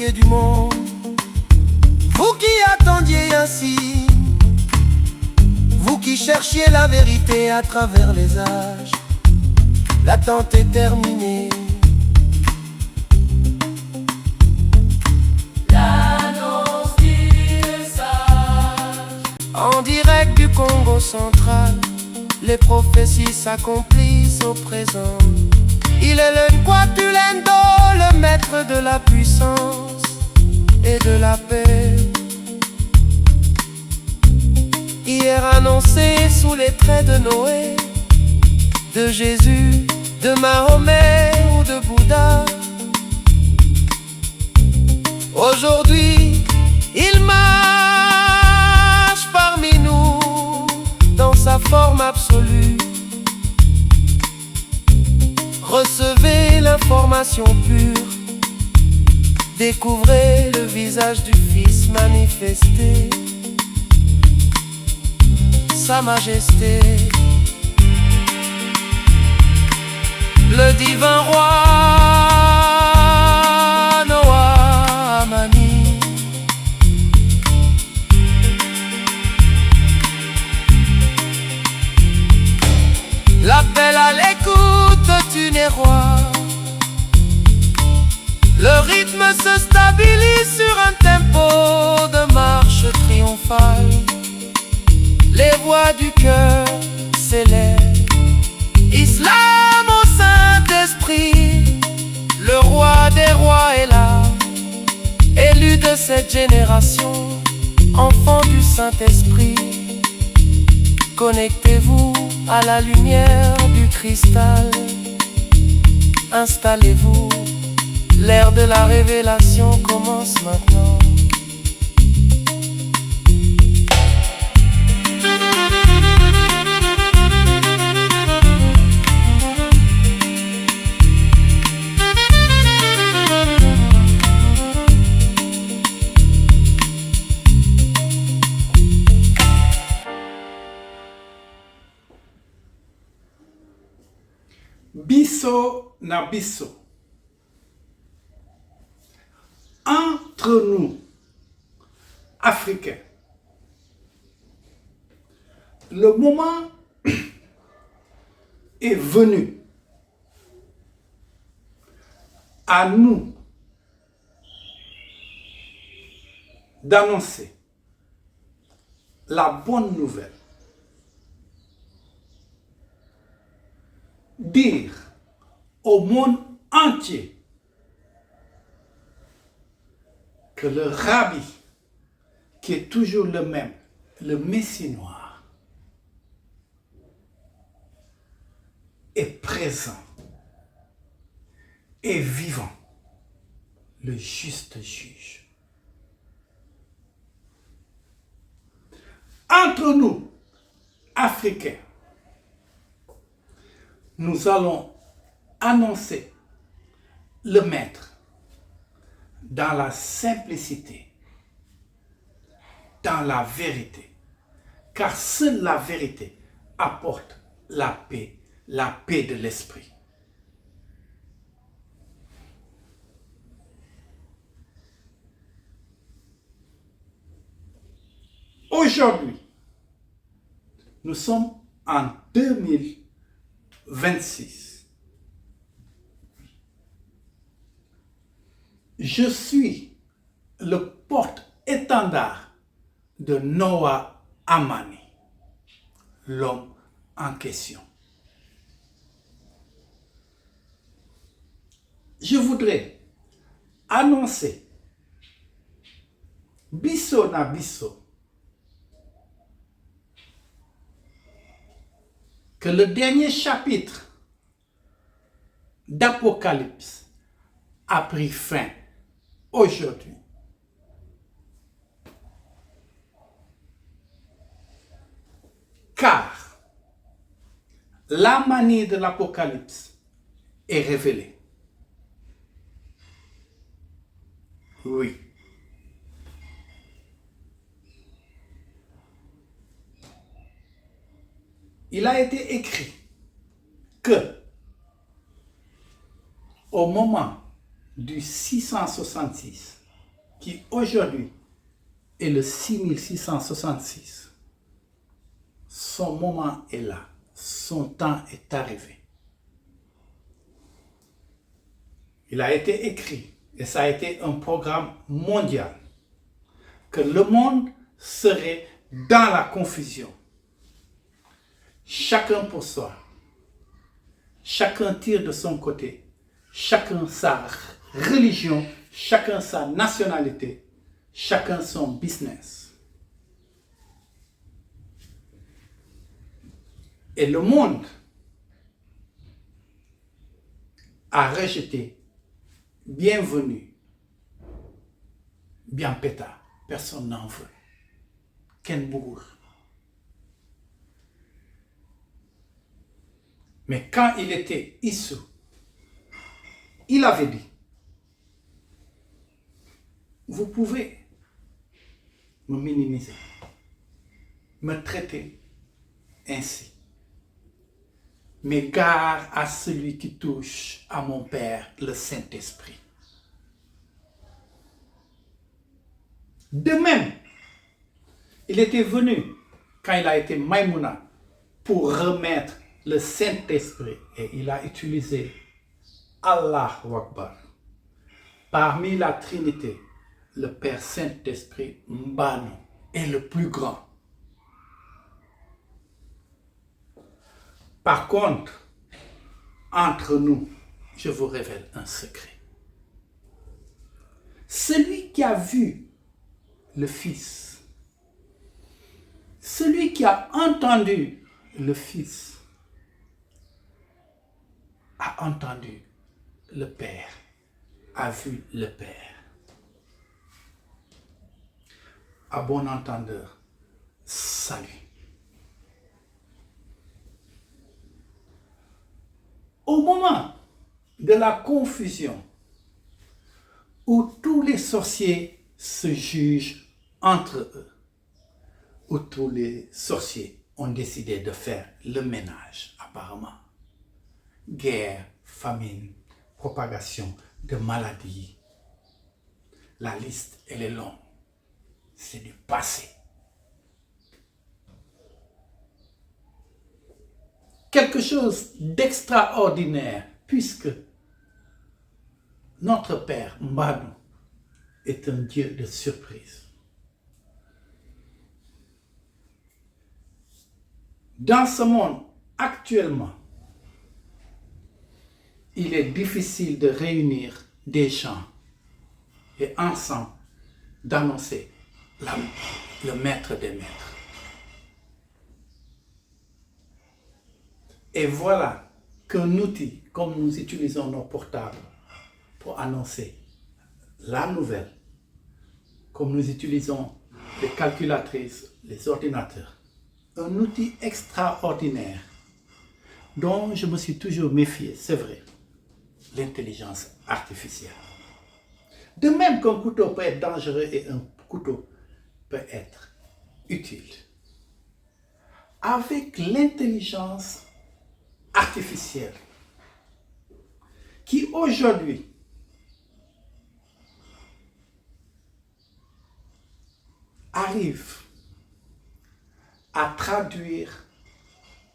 marqué du monde. Vous qui attendiez ainsi, vous qui cherchiez la vérité à travers les âges, l'attente est terminée. L'annonce du sage. En direct du Congo central, les prophéties s'accomplissent au présent. Il est le Nkwatulendo, le maître de la puissance et de la paix. Hier annoncé sous les traits de Noé, de Jésus, de Mahomet ou de Bouddha. Aujourd'hui, il marche parmi nous dans sa forme absolue. Recevez l'information pure, découvrez le visage du Fils manifesté, Sa Majesté, le divin roi Noah Amani. L'appel à l'écoute du roi. Le rythme se stabilise sur un tempo de marche triomphale. Les voix du cœur s'élèvent. Islam au Saint-Esprit, le roi des rois est là, élu de cette génération, enfant du Saint-Esprit. Connectez-vous à la lumière du cristal. Installez-vous, l'ère de la révélation commence maintenant. Biso na biso. Entre nous, Africains, le moment est venu à nous d'annoncer la bonne nouvelle. Dire au monde entier que le Rabbi, qui est toujours le même, le Messie noir, est présent et vivant, le juste juge. Entre nous, Africains, nous allons annoncer le Maître dans la simplicité, dans la vérité, car seule la vérité apporte la paix de l'esprit. Aujourd'hui, nous sommes en 2026. Je suis le porte-étendard de Noah Amani, l'homme en question. Je voudrais annoncer biso na biso que le dernier chapitre d'Apocalypse a pris fin aujourd'hui. Car la manie de l'Apocalypse est révélée. Oui. Il a été écrit que au moment du 666, qui aujourd'hui est le 6666, son moment est là, son temps est arrivé. Il a été écrit, et ça a été un programme mondial, que le monde serait dans la confusion. Chacun pour soi. Chacun tire de son côté. Chacun sa religion. Chacun sa nationalité. Chacun son business. Et le monde a rejeté bienvenue, bien pétard. Personne n'en veut. Ken Bougour. Mais quand il était issu, il avait dit, vous pouvez me minimiser, me traiter ainsi. Mais gare à celui qui touche à mon Père, le Saint-Esprit. De même, il était venu, quand il a été Maïmouna, pour remettre le Saint-Esprit. Et il a utilisé Allahu Akbar. Parmi la Trinité, le Père Saint-Esprit Mbano est le plus grand. Par contre, entre nous, je vous révèle un secret. Celui qui a vu le Fils, celui qui a entendu le Fils, a entendu le Père, a vu le Père. À bon entendeur, salut. Au moment de la confusion, où tous les sorciers se jugent entre eux, où tous les sorciers ont décidé de faire le ménage, apparemment. Guerre, famine, propagation de maladies. La liste, elle est longue. C'est du passé. Quelque chose d'extraordinaire, puisque notre Père, Mbano, est un Dieu de surprise. Dans ce monde, actuellement, il est difficile de réunir des gens et ensemble d'annoncer le maître des maîtres. Et voilà qu'un outil, comme nous utilisons nos portables pour annoncer la nouvelle, comme nous utilisons les calculatrices, les ordinateurs, un outil extraordinaire dont je me suis toujours méfié, c'est vrai, l'intelligence artificielle. De même qu'un couteau peut être dangereux et un couteau peut être utile. Avec l'intelligence artificielle qui aujourd'hui arrive à traduire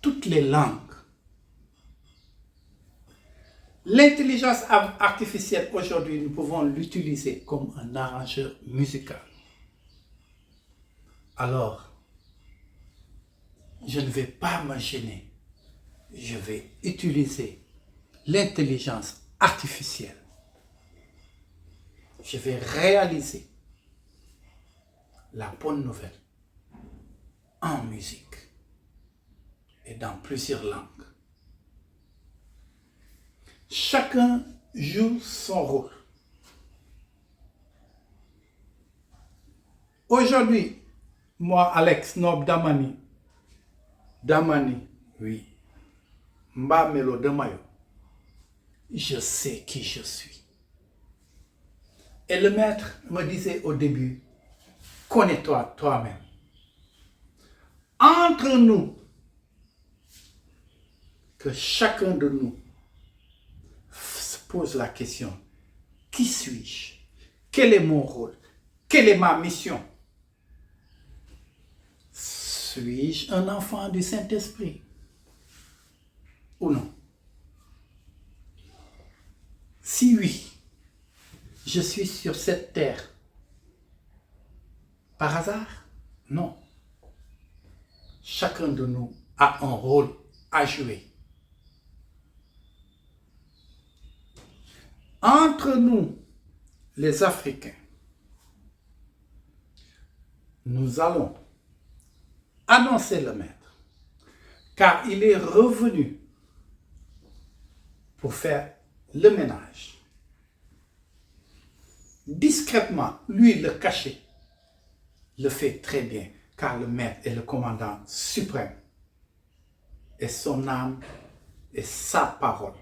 toutes les langues. L'intelligence artificielle aujourd'hui, nous pouvons l'utiliser comme un arrangeur musical. Alors, je ne vais pas me gêner. Je vais utiliser l'intelligence artificielle. Je vais réaliser la bonne nouvelle en musique et dans plusieurs langues. Chacun joue son rôle. Aujourd'hui, moi, Alex Nob Damani, oui, Mba Melo Damayo, je sais qui je suis. Et le maître me disait au début, connais-toi toi-même. Entre nous, que chacun de nous se pose la question, qui suis-je? Quel est mon rôle? Quelle est ma mission? Suis-je un enfant du Saint-Esprit ou non? Si oui, je suis sur cette terre par hasard? Non. Chacun de nous a un rôle à jouer. Entre nous, les Africains, nous allons annoncer le Maître, car il est revenu pour faire le ménage. Discrètement, lui, le caché, le fait très bien, car le Maître est le commandant suprême. Et son âme et sa parole,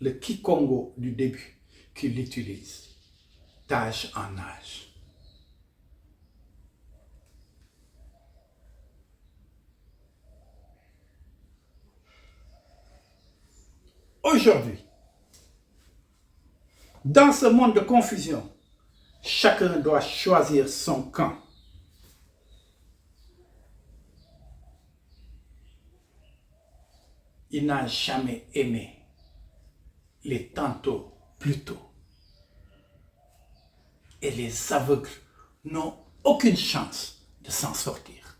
le Kikongo du début, qu'il utilise d'âge en âge. Aujourd'hui, dans ce monde de confusion, chacun doit choisir son camp. Il n'a jamais aimé les tantôt plutôt. Et les aveugles n'ont aucune chance de s'en sortir.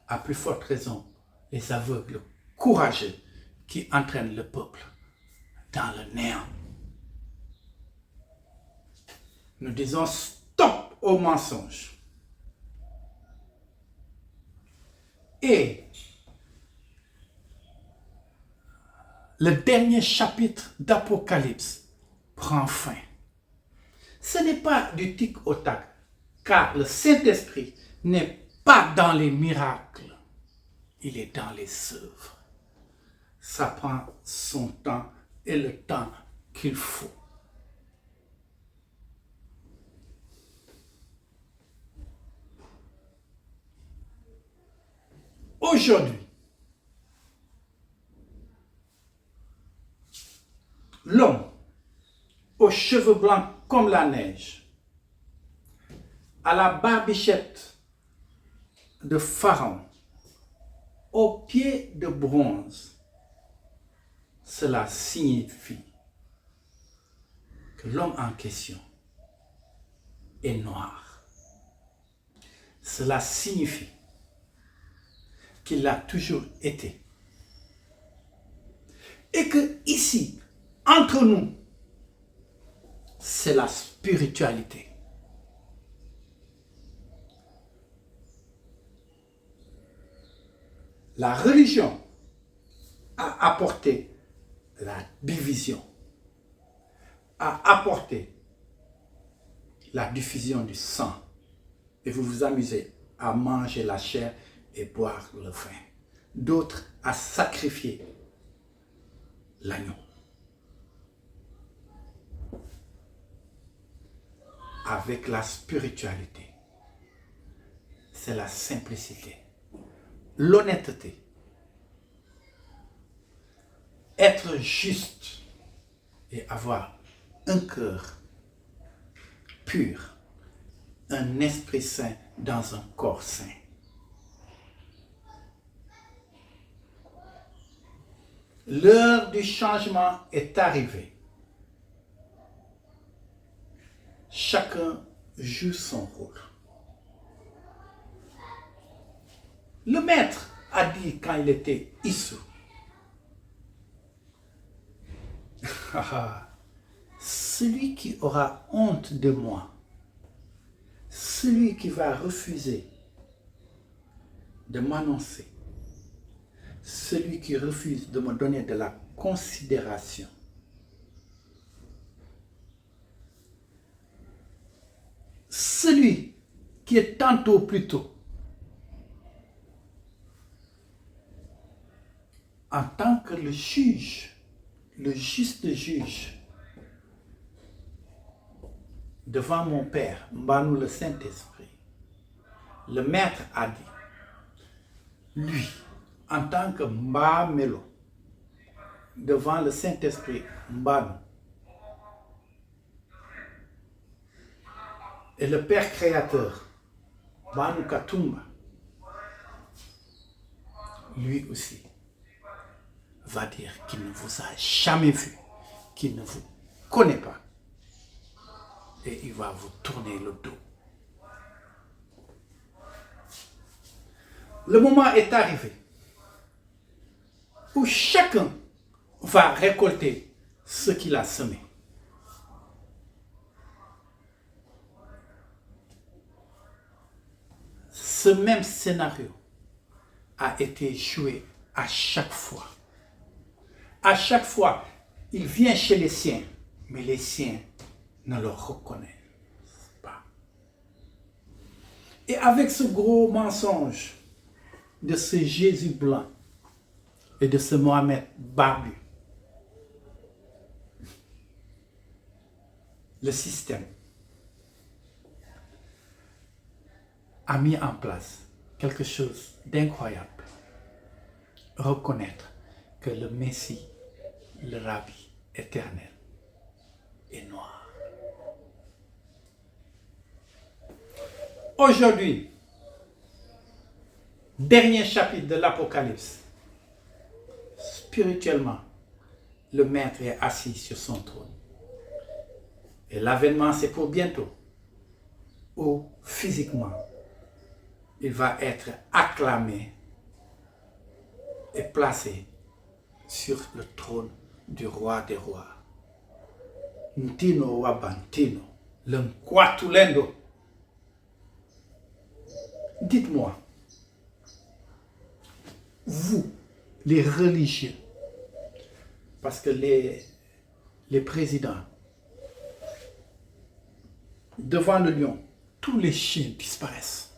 À plus forte raison, les aveugles courageux qui entraînent le peuple dans le néant. Nous disons stop aux mensonges. Et le dernier chapitre d'Apocalypse prend fin. Ce n'est pas du tic au tac, car le Saint-Esprit n'est pas dans les miracles, il est dans les œuvres. Ça prend son temps et le temps qu'il faut. Aujourd'hui, l'homme aux cheveux blancs comme la neige, à la barbichette de Pharaon, aux pieds de bronze, cela signifie que l'homme en question est noir. Cela signifie qu'il l'a toujours été. Et que ici, entre nous, c'est la spiritualité. La religion a apporté la division, a apporté la diffusion du sang. Et vous vous amusez à manger la chair et boire le vin. D'autres à sacrifier l'agneau. Avec la spiritualité, c'est la simplicité, l'honnêteté, être juste et avoir un cœur pur, un esprit saint dans un corps saint. L'heure du changement est arrivée. Chacun joue son rôle. Le Maître a dit quand il était issu, celui qui aura honte de moi, celui qui va refuser de m'annoncer, celui qui refuse de me donner de la considération, celui qui est tantôt plutôt, en tant que le juge, le juste juge, devant mon Père, Mbanou le Saint-Esprit, le Maître a dit, lui, en tant que Mbamelo, devant le Saint-Esprit, Mbanou, Et le Père créateur, Banu Katumba, lui aussi, va dire qu'il ne vous a jamais vu, qu'il ne vous connaît pas. Et il va vous tourner le dos. Le moment est arrivé où chacun va récolter ce qu'il a semé. Ce même scénario a été joué à chaque fois. À chaque fois, il vient chez les siens, mais les siens ne le reconnaissent pas. Et avec ce gros mensonge de ce Jésus blanc et de ce Mohamed barbu, le système a mis en place quelque chose d'incroyable. Reconnaître que le Messie, le Rabbi éternel, est noir. Aujourd'hui, dernier chapitre de l'Apocalypse, spirituellement, le Maître est assis sur son trône. Et l'avènement, c'est pour bientôt, où physiquement, il va être acclamé et placé sur le trône du roi des rois. Ntino Wabantino, le Nkwatulendo. Dites-moi, vous, les religieux, parce que les présidents, devant le lion, tous les chiens disparaissent.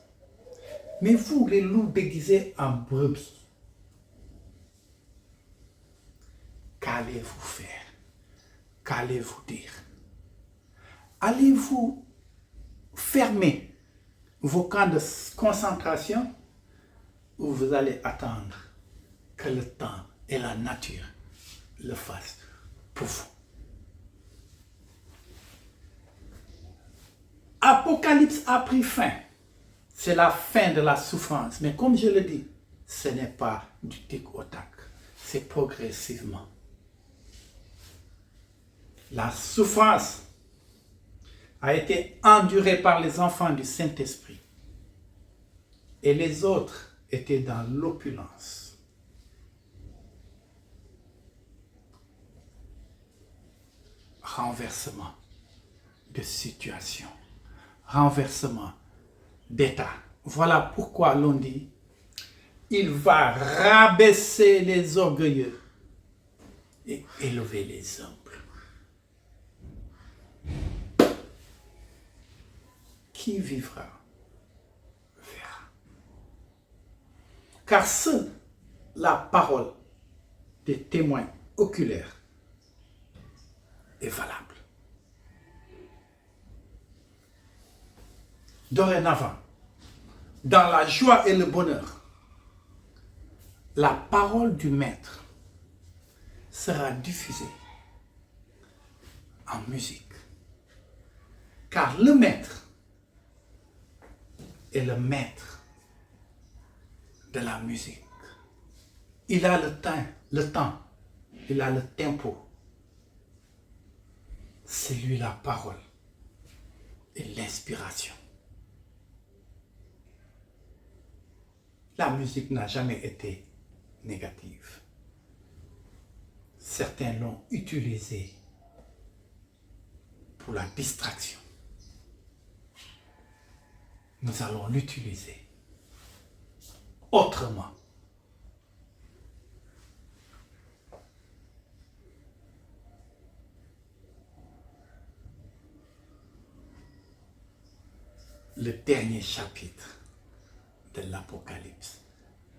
Mais vous, les loups déguisés en brebis, qu'allez-vous faire? Qu'allez-vous dire? Allez-vous fermer vos camps de concentration ou vous allez attendre que le temps et la nature le fassent pour vous? Apocalypse a pris fin. C'est la fin de la souffrance. Mais comme je le dis, ce n'est pas du tic au tac. C'est progressivement. La souffrance a été endurée par les enfants du Saint-Esprit. Et les autres étaient dans l'opulence. Renversement de situation. Renversement d'état. Voilà pourquoi l'on dit, il va rabaisser les orgueilleux et élever les humbles. Qui vivra, verra. Car seule la parole des témoins oculaires est valable. Dorénavant, dans la joie et le bonheur, la parole du Maître sera diffusée en musique. Car le Maître est le Maître de la musique. Il a le temps, il a le tempo. C'est lui la parole et l'inspiration. La musique n'a jamais été négative. Certains l'ont utilisée pour la distraction. Nous allons l'utiliser autrement. Le dernier chapitre de l'Apocalypse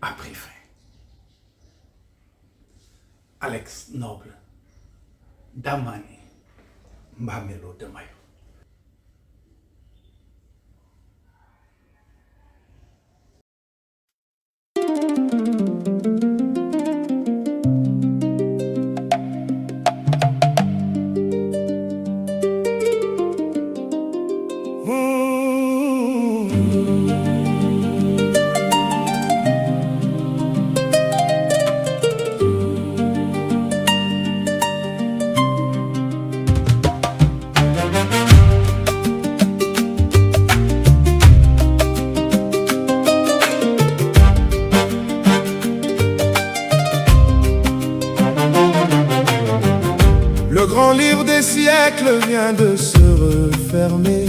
a pris fin. Alex Noble, Damani, Mbamelo de Mayo. siècle vient de se refermer.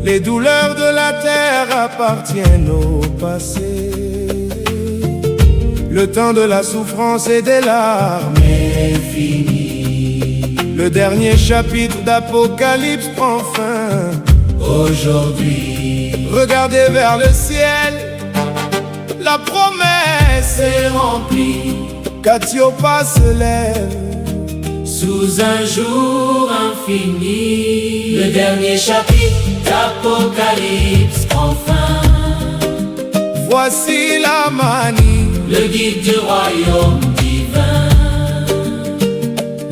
Les douleurs de la terre appartiennent au passé. Le temps de la souffrance et des larmes est fini. Le dernier chapitre d'Apocalypse prend fin aujourd'hui. Regardez vers le ciel, la promesse est remplie. Katiopa se lève sous un jour infini. Le dernier chapitre d'Apocalypse prend fin. Voici la manie, le guide du royaume divin.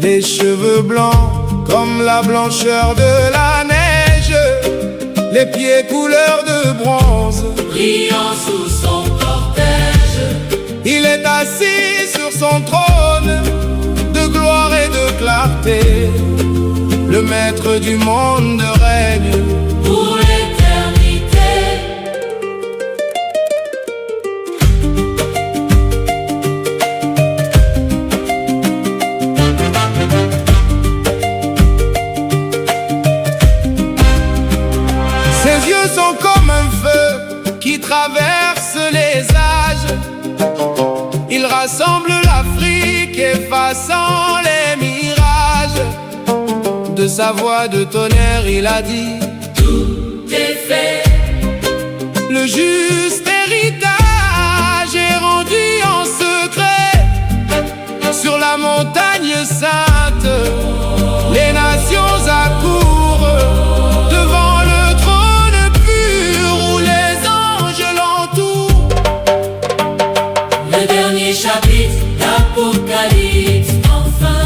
Les cheveux blancs comme la blancheur de la neige, les pieds couleur de bronze, brillant sous son cortège. Il est assis sur son trône de gloire et de clarté. Le maître du monde règne pour l'éternité. Ses yeux sont comme un feu qui traverse les âges. Il rassemble l'Afrique, effaçant les mirages. De sa voix de tonnerre, il a dit: tout est fait. Le juste héritage est rendu en secret. Sur la montagne sainte, les nations accourent devant le trône pur où les anges l'entourent. Le dernier chapitre d'Apocalypse, enfin.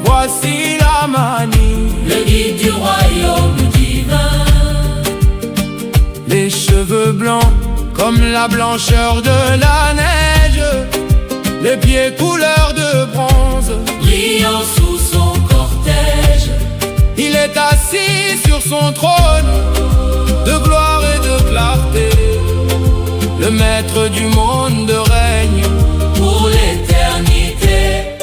Voici la manie, le guide du royaume divin. Les cheveux blancs comme la blancheur de la neige, les pieds couleur de bronze, brillant sous son cortège. Il est assis sur son trône de gloire et de clarté. Le maître du monde règne pour l'éternité.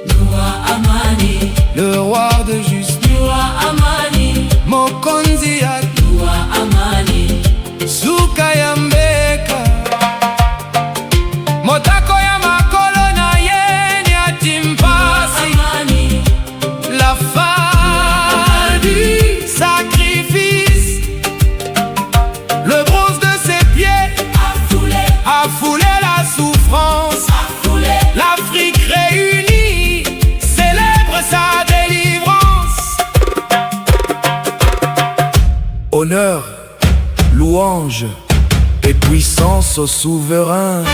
Noa Amani, le roi de justice. Noa Amani, Mokonzi ya Noa Amani, Suka ya mbeka, motako ya makolo na ye ni atimpasi. Amani, La fin du sacrifice. Le bronze de ses pieds a foulé la souffrance. L'Afrique réunie célèbre sa délivrance. Honneur, louange et puissance au souverain.